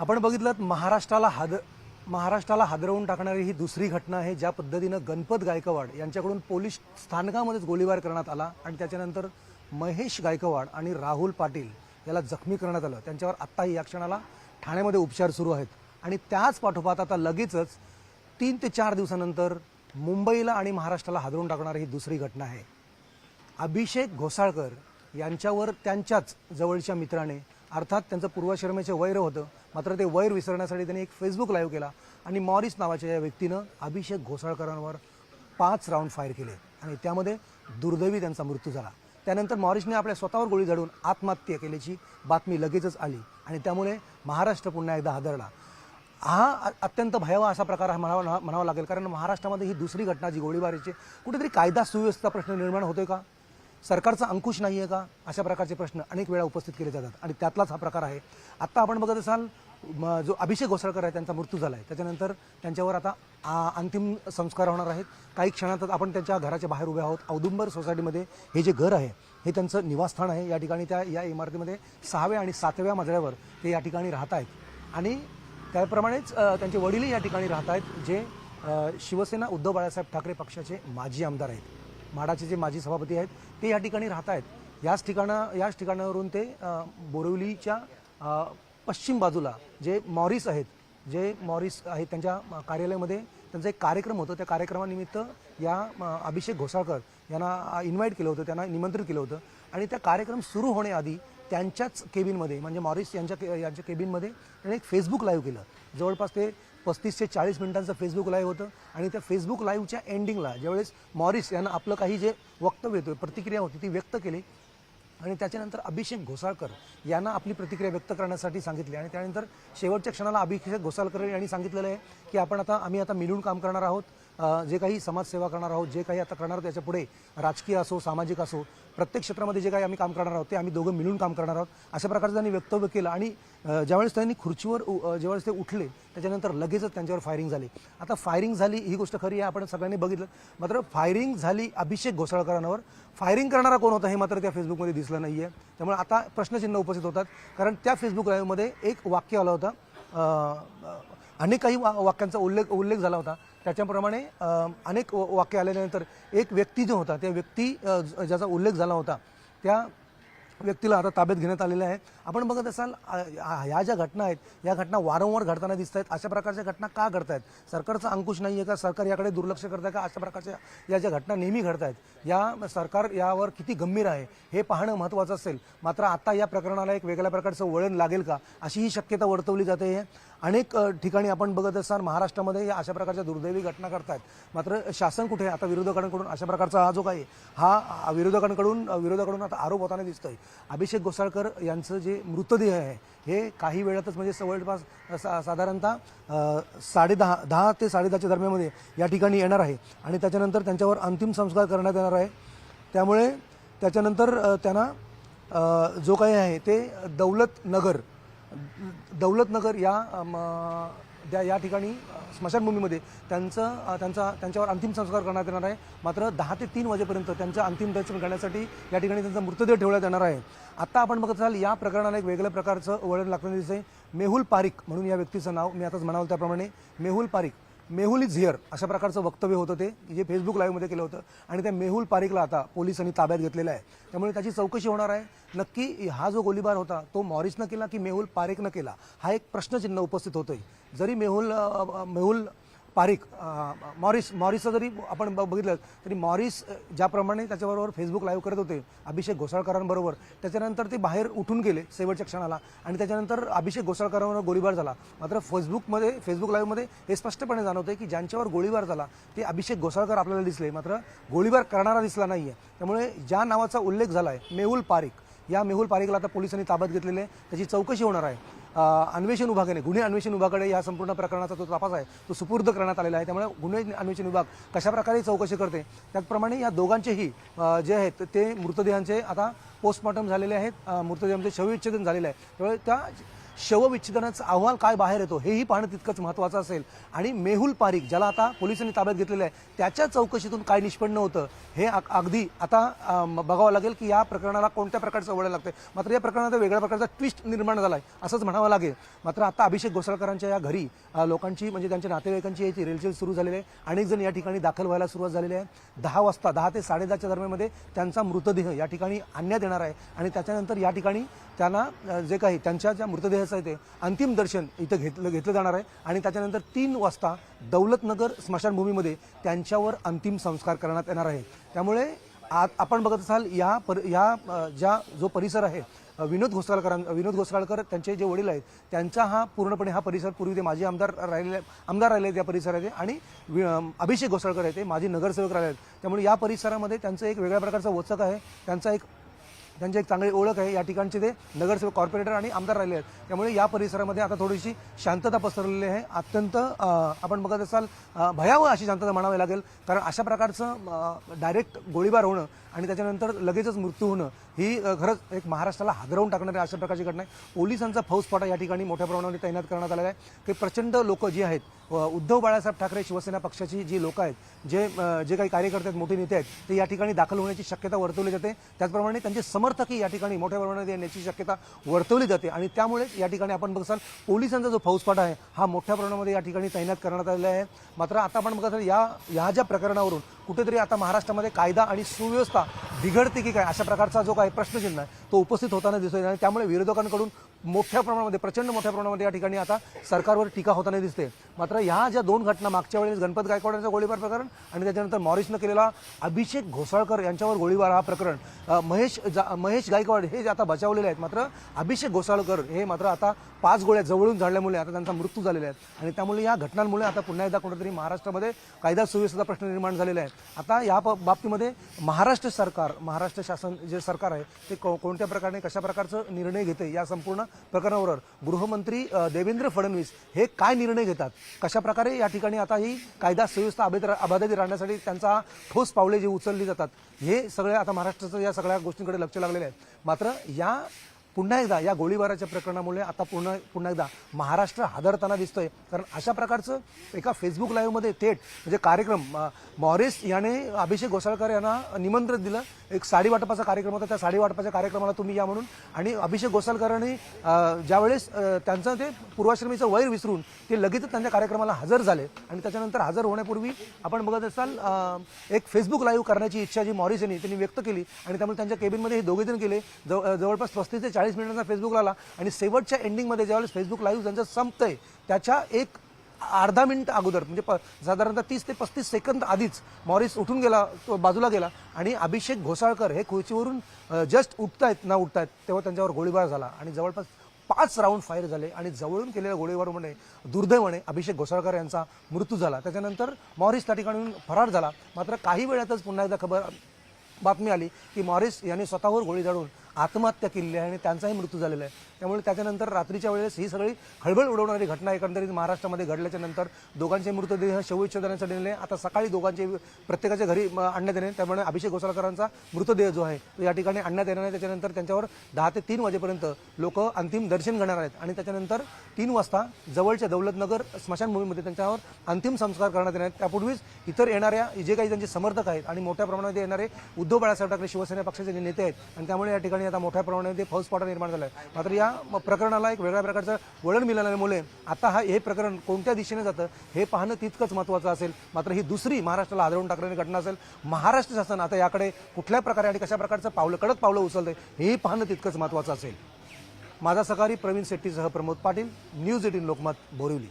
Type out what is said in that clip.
आपण बघितलं महाराष्ट्राला हादरवून टाकणारी ही दुसरी घटना आहे। ज्या पद्धतीनं गणपत गायकवाड यांच्याकडून पोलीस स्थानकामध्येच गोळीबार करण्यात आला आणि त्याच्यानंतर महेश गायकवाड आणि राहुल पाटील याला जखमी करण्यात आलं। त्यांच्यावर आत्ताही या क्षणाला ठाण्यामध्ये उपचार सुरू आहेत आणि त्याच पाठोपाठ आता लगेचच 3 ते 4 दिवसानंतर मुंबईला आणि महाराष्ट्राला हादरवून टाकणारी ही दुसरी घटना आहे। अभिषेक घोसाळकर यांच्यावर त्यांच्याच जवळच्या मित्राने अर्थात त्यांचं पूर्वाश्रमेचे वैर होतं, मात्र ते वैर विसरण्यासाठी त्यांनी एक फेसबुक लाईव्ह केला आणि मॉरिस नावाच्या या व्यक्तीनं अभिषेक घोसाळकरांवर 5 राऊंड फायर केले आणि त्यामध्ये दुर्दैवी त्यांचा मृत्यू झाला। त्यानंतर मॉरिसने आपल्या स्वतःवर गोळी झाडून आत्महत्या केल्याची बातमी लगेचच आली आणि त्यामुळे महाराष्ट्र पुन्हा एकदा हादरला। हा अत्यंत भयावह असा प्रकार म्हणावा लागेल, कारण महाराष्ट्रामध्ये ही दुसरी घटना जी गोळीबाराची कुठेतरी कायदा सुव्यवस्था प्रश्न निर्माण होतोय का, सरकारचा अंकुश नाही आहे का, अशा प्रकारचे प्रश्न अनेक वेळा उपस्थित केले जातात आणि त्यातलाच हा प्रकार आहे। आता आपण बघत असाल जो अभिषेक घोसाळकर आहे त्यांचा मृत्यू झाला आहे, त्याच्यानंतर त्यांच्यावर आता अंतिम संस्कार होणार आहेत। काही क्षणातच आपण त्यांच्या घराच्या बाहेर उभे आहोत। औदुंबर सोसायटीमध्ये हे जे घर आहे हे त्यांचं निवासस्थान आहे। या ठिकाणी या इमारतीमध्ये 6व्या आणि 7व्या मजल्यावर ते या ठिकाणी राहत आहेत आणि त्याप्रमाणेच त्यांचे वडीलही या ठिकाणी राहत आहेत, जे शिवसेना उद्धव बाळासाहेब ठाकरे पक्षाचे माजी आमदार आहेत। माडाचे जे माजी सभापती आहेत ते या ठिकाणी राहत आहेत। याच ठिकाणावरून ते बोरिवलीच्या पश्चिम बाजूला जे मॉरिस आहेत त्यांच्या कार्यालयामध्ये त्यांचा एक कार्यक्रम होता। त्या कार्यक्रमानिमित्त या अभिषेक घोसाळकर यांना इन्व्हाइट केलं होतं, त्यांना निमंत्रित केलं होतं आणि त्या कार्यक्रम सुरू होण्याआधी त्यांच्याच केबिनमध्ये म्हणजे मॉरिस यांच्या केबिनमध्ये त्यांनी एक फेसबुक लाईव्ह केलं। जवळपास ते 35 ते 40 मिनिटांचं फेसबुक लाईव्ह होतं आणि त्या फेसबुक लाईव्हच्या एंडिंगला ज्यावेळेस मॉरिस यांना आपलं काही जे वक्तव्य होतं, प्रतिक्रिया होती ती व्यक्त केली आणि त्याच्यानंतर अभिषेक घोसाळकर यांना आपली प्रतिक्रिया व्यक्त करण्यासाठी सांगितली आणि त्यानंतर शेवटच्या क्षणाला अभिषेक घोसाळकर यांनी सांगितलेलं आहे की आम्ही आता मिळून काम करणार आहोत, जे काही समाजसेवा करणार आहोत, जे काही आता करणार आहोत त्याच्या पुढे राजकीय असो सामाजिक असो प्रत्येक क्षेत्रामध्ये जे काही आम्ही काम करणार आहोत ते आम्ही दोघं मिळून काम करणार आहोत, अशा प्रकारचं त्यांनी वक्तव्य केलं। आणि ज्यावेळेस त्यांनी खुर्चीवर ज्यावेळेस ते उठले त्याच्यानंतर लगेचच त्यांच्यावर फायरिंग झाली। आता फायरिंग झाली ही गोष्ट खरी आहे, आपण सगळ्यांनी बघितलं, मात्र फायरिंग झाली अभिषेक घोसाळकरांवर, फायरिंग करणारा कोण होता हे मात्र त्या फेसबुकमध्ये दिसलं नाही आहे। त्यामुळे आता प्रश्नचिन्ह उपस्थित होतात, कारण त्या फेसबुक लाईव्हमध्ये एक वाक्य आलं होतं, अनेक काही वाक्यांचा उल्लेख झाला होता, त्याच्याप्रमाणे अनेक वाक्य आल्यानंतर एक व्यक्ती जो होता त्या व्यक्ती ज्याचा उल्लेख झाला होता त्या व्यक्तीला आता ताब्यात घेण्यात आलेलं आहे। आपण बघत असाल ह्या ज्या घटना आहेत या घटना वारंवार घडताना दिसत आहेत। अशा प्रकारच्या घटना का घडत आहेत, सरकारचा अंकुश नाही आहे का, सरकार याकडे दुर्लक्ष करत आहे का, अशा प्रकारच्या या ज्या घटना नेहमी घडत आहेत या सरकार यावर किती गंभीर आहे हे पाहणं महत्त्वाचं असेल। मात्र आता या प्रकरणाला एक वेगळ्या प्रकारचं वळण लागेल का अशी ही शक्यता वर्तवली जाते। अनेक ठिकाणी आपण बघत असाल महाराष्ट्रामध्ये या अशा प्रकारच्या दुर्दैवी घटना घडत आहेत, मात्र शासन कुठे आता विरोधकांकडून अशा प्रकारचा हा जो काही विरोधकांकडून आता आरोप होताना दिसतोय। अभिषेक घोसाळकर यांचं जे मृतदेह आहे हे काही वेळातच म्हणजे जवळपास साधारणतः 10:30 ते 10:30च्या दरम्यानमध्ये या ठिकाणी येणार आहे आणि त्याच्यानंतर त्यांच्यावर अंतिम संस्कार करण्यात येणार आहे। त्यामुळे त्याच्यानंतर त्यांना जो काही आहे ते दौलतनगर या ठिकाणी स्मशानभूमीमध्ये त्यांच्यावर अंतिम संस्कार करण्यात येणार आहे। मात्र 10 ते 3 वाजेपर्यंत त्यांचं अंतिम दर्शन करण्यासाठी या ठिकाणी त्यांचा मृतदेह ठेवण्यात येणार आहे। आता आपण बघत असाल या प्रकरणाला एक वेगळ्या प्रकारचं वळण लागताना दिसतंय। मेहुल पारिक म्हणून या व्यक्तीचं नाव, मी आताच म्हणाल त्याप्रमाणे मेहुल पारिक, मेहुल इज हिअर अशा प्रकारचं वक्तव्य होतं ते जे फेसबुक लाईव्हमध्ये केलं होतं आणि त्या मेहुल पारिकला आता पोलिसांनी ताब्यात घेतलेलं आहे। त्यामुळे त्याची चौकशी होणार आहे, नक्की हा जो गोळीबार होता तो मॉरिसनं केला की मेहुल पारिकनं केला हा एक प्रश्नचिन्ह उपस्थित होतोय। जरी मेहुल पारिक मॉरिसचं जरी आपण बघितलं तरी मॉरिस ज्याप्रमाणे त्याच्याबरोबर फेसबुक लाईव्ह करत होते अभिषेक घोसाळकरांबरोबर, त्याच्यानंतर ते बाहेर उठून गेले शेवटच्या क्षणाला आणि त्याच्यानंतर अभिषेक घोसाळकरांवर गोळीबार झाला। मात्र फेसबुक लाईव्हमध्ये हे स्पष्टपणे जाणवतंय की ज्यांच्यावर गोळीबार झाला ते अभिषेक घोसाळकर आपल्याला दिसले, मात्र गोळीबार करणारा दिसला नाही आहे। त्यामुळे ज्या नावाचा उल्लेख झाला आहे मेहुल पारिक, या मेहुल पारिकला आता पोलिसांनी ताब्यात घेतलेले आहे, त्याची चौकशी होणार आहे। अन्वेषण विभागाने गुन्हे अन्वेषण विभागाकडे या संपूर्ण प्रकरणाचा जो तपास आहे तो सुपूर्द करण्यात आलेला आहे। त्यामुळे गुन्हे अन्वेषण विभाग कशाप्रकारे चौकशी करते त्याचप्रमाणे या दोघांचेही जे आहेत ते मृतदेहांचे आता पोस्टमॉर्टम झालेले आहेत, मृतदेहांचे शवविच्छेदन झालेले आहे। त्यामुळे शवविच्छेदनाचा अहवाल काय बाहेर येतो हेही पाहणं तितकंच महत्त्वाचं असेल. आणि मेहुल पारिक ज्याला आता पोलिसांनी ताब्यात घेतलेलं आहे त्याच्या चौकशीतून काय निष्पन्न होतं हे अगदी आता बघावं लागेल की या प्रकरणाला कोणत्या प्रकारचं वळण लागतं. मात्र या प्रकरणात वेगळ्या प्रकारचा ट्विस्ट निर्माण झाला आहे असंच म्हणावं लागेल. मात्र आता अभिषेक घोसाळकरांच्या या घरी लोकांची म्हणजे त्यांच्या नातेवाईकांची याची रेलचेल सुरू झालेली आहे. अनेक जण या ठिकाणी दाखल व्हायला सुरुवात झालेली आहे. 10 वाजता 10 ते 10:30च्या दरम्यानमध्ये त्यांचा मृतदेह या ठिकाणी आणण्यात येणार आहे आणि त्याच्यानंतर या ठिकाणी त्यांना जे काही त्यांच्या ज्या मृतदेहाचं आहे ते अंतिम दर्शन इथं घेतलं जाणार आहे आणि त्याच्यानंतर 3 वाजता दौलतनगर स्मशानभूमीमध्ये त्यांच्यावर अंतिम संस्कार करण्यात येणार आहे. त्यामुळे आपण बघत असाल जो परिसर आहे विनोद घोसाळकर त्यांचे जे वडील आहेत त्यांचा हा पूर्णपणे हा परिसर पूर्वी ते माजी आमदार राहिले त्या परिसरात आणि अभिषेक घोसाळकर आहे ते माजी नगरसेवक राहिले आहेत. त्यामुळे या परिसरामध्ये त्यांचं एक वेगळ्या प्रकारचं वचक आहे. त्यांची एक चांगली ओळख आहे. या ठिकाणचे ते नगरसेवक कॉर्पोरेटर आणि आमदार राहिले आहेत. त्यामुळे या परिसरामध्ये आता थोडीशी शांतता पसरलेली आहे. अत्यंत आपण बघत असाल भयावह अशी शांतता म्हणावी लागेल. कारण अशा प्रकारचं डायरेक्ट गोळीबार होणं आणि त्याच्यानंतर लगेचच मृत्यू होणं ही खरंच एक महाराष्ट्राला हादरवून टाकणारी अशा प्रकारची घटना आहे. पोलिसांचा फौजफाटा या ठिकाणी मोठ्या प्रमाणावर तैनात करण्यात आलेला आहे. की प्रचंड लोक जी आहेत उद्धव बाळासाहेब ठाकरे शिवसेना पक्षाची जी लोक आहेत जे काही कार्यकर्ते आहेत मोठे नेते आहेत ते या ठिकाणी दाखल होण्याची शक्यता वर्तवली जाते. त्याचप्रमाणे त्यांचे समर्थकही या ठिकाणी मोठ्या प्रमाणात येण्याची शक्यता वर्तवली जाते आणि त्यामुळे या ठिकाणी आपण बघसाल पोलिसांचा जो फौजफाटा आहे हा मोठ्या प्रमाणामध्ये या ठिकाणी तैनात करण्यात आलेला आहे. मात्र आता आपण बघत या ज्या प्रकरणावरून कुठेतरी आता महाराष्ट्रामध्ये कायदा आणि सुव्यवस्था बिघडते की काय अशा प्रकारचा जो काही प्रश्नचिन्ह आहे तो उपस्थित होताना दिसतोय आणि त्यामुळे विरोधकांकडून मोठ्या प्रमाणामध्ये प्रचंड मोठ्या प्रमाणामध्ये या ठिकाणी आता सरकारवर टीका होताना दिसते. मात्र ह्या ज्या 2 घटना मागच्या वेळेस गणपत गायकवाडांचा गोळीबार प्रकरण आणि त्याच्यानंतर मॉरिसनं केलेला अभिषेक घोसाळकर यांच्यावर गोळीबार हा प्रकरण महेश गायकवाड हे आता बचावलेले आहेत. मात्र अभिषेक घोसाळकर हे मात्र आता 5 गोळ्या जवळून झाडल्यामुळे आता त्यांचा मृत्यू झालेला आहे आणि त्यामुळे या घटनांमुळे आता पुन्हा एकदा कुठेतरी महाराष्ट्रामध्ये कायदा सुव्यवस्थेचा प्रश्न निर्माण झालेला आहे. आता या बाबतीमध्ये महाराष्ट्र शासन जे सरकार आहे ते कोणत्या प्रकारे कशा प्रकारचं निर्णय घेते या संपूर्ण प्रकरणावर गृहमंत्री देवेंद्र फडणवीस हे काय निर्णय घेतात, कशा प्रकारे या ठिकाणी आता ही कायदा सुव्यवस्था अबाधित राहण्यासाठी त्यांचा ठोस पावले जी उचलली जातात हे सगळे आता महाराष्ट्राचं या सगळ्या गोष्टींकडे लक्ष लागलेले आहे. मात्र पुन्हा एकदा या गोळीबाराच्या प्रकरणामुळे आता पुन्हा एकदा महाराष्ट्र हादरताना दिसतोय. कारण अशा प्रकारचं एका फेसबुक लाईव्हमध्ये थेट म्हणजे कार्यक्रम मॉरिस याने अभिषेक घोसाळकर यांना निमंत्रण दिलं. एक साडी वाटपाचा कार्यक्रम होता. त्या साडी वाटपाच्या कार्यक्रमाला तुम्ही या म्हणून आणि अभिषेक घोसाळकरांनी ज्यावेळेस त्यांचं ते पूर्वाश्रमीचं वैर विसरून ते लगेचच त्यांच्या कार्यक्रमाला हजर झाले आणि त्याच्यानंतर हजर होण्यापूर्वी आपण बघत असाल एक फेसबुक लाईव्ह करण्याची इच्छा जी मॉरिस यांनी त्यांनी व्यक्त केली आणि त्यामुळे त्यांच्या केबिनमध्ये हे दोघेजण गेले. जवळपास 35 ते 40 मिनिटांचा फेसबुक लागला आणि शेवटच्या एंडिंगमध्ये ज्यावेळेस फेसबुक लाईव्ह त्यांचं संपतंय त्याच्या एक अर्धा मिनिट अगोदर म्हणजे साधारणतः 30 ते 35 सेकंद आधीच मॉरिस उठून गेला, तो बाजूला गेला आणि अभिषेक घोसाळकर हे खुर्चीवरून जस्ट उठतायत तेव्हा त्यांच्यावर गोळीबार झाला आणि जवळपास 5 राऊंड फायर झाले आणि जवळून केलेल्या गोळीबारामुळे दुर्दैवाने अभिषेक घोसाळकर यांचा मृत्यू झाला. त्याच्यानंतर मॉरिस त्या ठिकाणून फरार झाला. मात्र काही वेळातच पुन्हा एकदा बातमी आली की मॉरिस यांनी स्वतःवर गोळी झाडून आत्महत्या केलेली आहे आणि त्यांचाही मृत्यू झालेला आहे. त्यामुळे त्याच्यानंतर रात्रीच्या वेळेस ही सगळी खळबळ उडवणारी घटना एकंदरीत महाराष्ट्रामध्ये घडल्याच्या नंतर दोघांचे मृतदेह शवविच्छेदनाचा निर्णय आता सकाळी दोघांचे प्रत्येकाच्या घरी आणण्यात येणे. त्यामुळे अभिषेक घोसाळकरांचा मृतदेह जो आहे तो या ठिकाणी आणण्यात येणार आहे. त्याच्यानंतर त्यांच्यावर 10 ते 3 वाजेपर्यंत लोक अंतिम दर्शन घेणार आहेत आणि त्याच्यानंतर 3 वाजता जवळच्या दौलतनगर स्मशानभूमीमध्ये त्यांच्यावर अंतिम संस्कार करण्यात येणार आहेत. त्यापूर्वीच इतर येणाऱ्या जे काही त्यांचे समर्थक आहेत आणि मोठ्या प्रमाणात येणारे उद्धव बाळासाहेब ठाकरे शिवसेना पक्षाचे जे नेते आहेत आणि त्यामुळे या ठिकाणी आता मोठ्या प्रमाणामध्ये फौजफाटा निर्माण झाला आहे. मात्र या प्रकरणाला एक वेगळ्या प्रकारचं वळण मिळाल्यामुळे आता हे प्रकरण कोणत्या दिशेने जातं हे पाहणं तितकंच महत्त्वाचं असेल. मात्र ही दुसरी महाराष्ट्राला हादरवून टाकणारी घटना असेल. महाराष्ट्र शासन आता याकडे कुठल्या प्रकारे आणि कशा प्रकारचं कडक पावलं उचलतंय हेही पाहणं तितकंच महत्त्वाचं असेल. माझा सहकारी प्रवीण शेट्टीसह प्रमोद पाटील, न्यूज 18 लोकमत, बोरिवली.